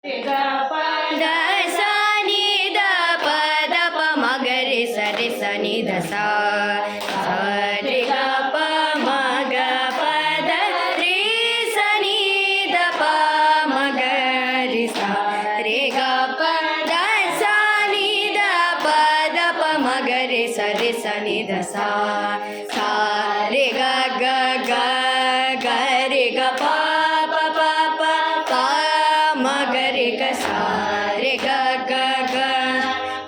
ಗ ಪ ದ ಸ ನಿ ದ ಪ ದ ಪ ಮ ಗ ರೆ ಸ ನಿ ದ ಸ ರೆ ಗ ಪ ಮ ಗ ಪ ದ ರೆ ಸ ನಿ ದ ಪ ಮ ಗ ರೆ ಸ ರೆ ಗ ಪ ದ ಸ ನಿ ದ ಪ ದ ಪ ಮ ಗ ರೆ ಸ ನಿ ದ ಸ ರೆ ಗ ಗ ಗ ಗ ರೆ ಗ ಪ ಪ ಪ ಪ ಪ ಮ ಗ ರೆ ಗ ಸ ರೆ ಗ ಗ ಗ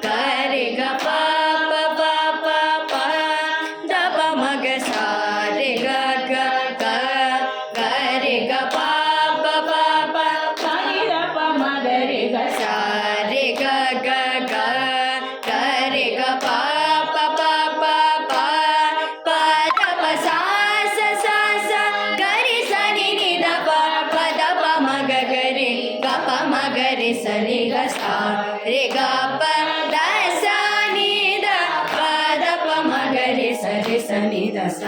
ಗ ರೆ ಗ ಪ ಪ ಪ ಪ ಪ ದ ಪ ಮ ಗ ಸ ರೆ ಗ ಗ ಗ ಗ ರೆ ಗ ಪ ಪ ಪ ಪ ಪ ನಿ ದ ಪ ಮ ಗ ರೆ ಗ ಸ ರೆ ಗ ಗ ಗ ಗ ರೆ ಗ ಪ ಪ ಪ ಪ ಪ ಪ ದ ಪ ಸ ಸ ಸ ಸ ಗ ರೆ ಸ ನಿ ನಿ ದ ಪ ಪ ದ ಪ ಮ ಗ ಗ ರೆ ಗ ಪ ಮ ಗ ರೆ ಸ ನಿ ಗ ಸ ರೆ ಗ ಪ ದ ಸ ನಿ ದ ಪ ದ ಪ ಮ ಗ ರೆ ಸ ನಿ ದ ಸ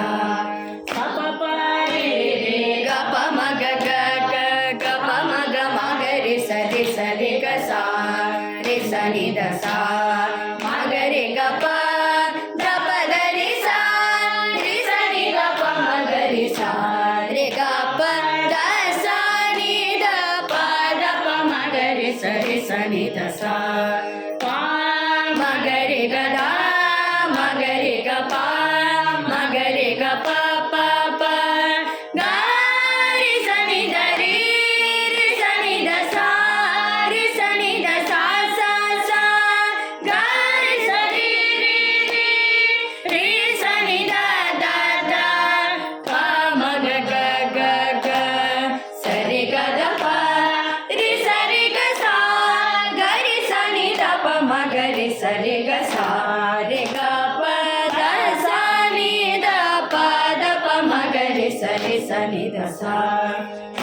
ಪ ಪ ಪ ರೆ ರೆ ಗ ಪ ಮ ಗ ಗ ಗ ಗ ಪ ಮ ಗ ರೆ ಸ ರೆ ಗ ಸ ರೆ ಸ ನಿ ದ ಸ ಮ ಗ ರೆ ಗ ಪ ದ ಪ ದ ರೆ ಸ ನಿ ದ ಪ ಮ ಗ ರೆ ಸ ರೆ ಗ ಪ ದ ಸ ನಿ ದ ಪ ದ ಪ ಮ ಗ ರೆ ಸ ನಿ ದ ಸ ಪ ಮ ಗ ರೆ ಗ ದ ಮ ಗ ರೆ ಗ ಪ ಮ ಗ ರೆ ಗ ಪ ಪ ಪ ಗ ರೆ ಸ ನಿ ದ ರೆ ಸ ನಿ ದ ಸ ರೆ ಸ ನಿ ದ ಸ ಸ ಸ ಗ ರೆ ಸ ರೆ ರೆ ಸ ನಿ ದ ದ ದ ಪ ಮ ಗ ಗ ಗ ಗ ಸ ರೆ ಗ ದ ಪ ರೆ ಸ ರೆ ಗ ಸ ಗ ರೆ ಸ ನಿ ದ ಪ ಮ ಗ ರೆ ಸ ರೆ ಗ ಸ ರೆ ಗ ಪ ದ ಸ ನಿ ದ ಪ ದ ಪ ಮ ಗ ರೆ ಸ ನಿ ದ ಸ ಪ